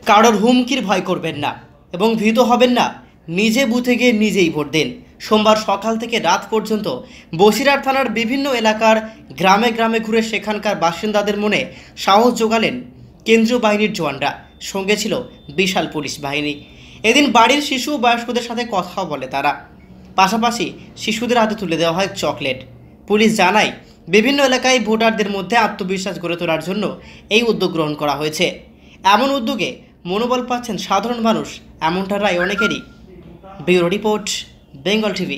কারোর হুমকির ভয় করবেন না এবং ভীত হবেন না। নিজে বুথে গিয়ে নিজেই ভোট দিন। সোমবার সকাল থেকে রাত পর্যন্ত বসিরহাট থানার বিভিন্ন এলাকার গ্রামে গ্রামে ঘুরে সেখানকার বাসিন্দাদের মনে সাহস জোগালেন কেন্দ্রীয় বাহিনীর জওয়ানরা। সঙ্গে ছিল বিশাল পুলিশ বাহিনী। এদিন বাড়ির শিশু ও বয়স্কদের সাথে কথাও বলে তারা। পাশাপাশি শিশুদের হাতে তুলে দেওয়া হয় চকলেট। পুলিশ জানায়, বিভিন্ন এলাকায় ভোটারদের মধ্যে আত্মবিশ্বাস গড়ে তোলার জন্য এই উদ্যোগ গ্রহণ করা হয়েছে। এমন উদ্যোগে মনোবল পাচ্ছেন সাধারণ মানুষ, এমনটা রায় অনেকেরই। Bureau report, Bengal TV.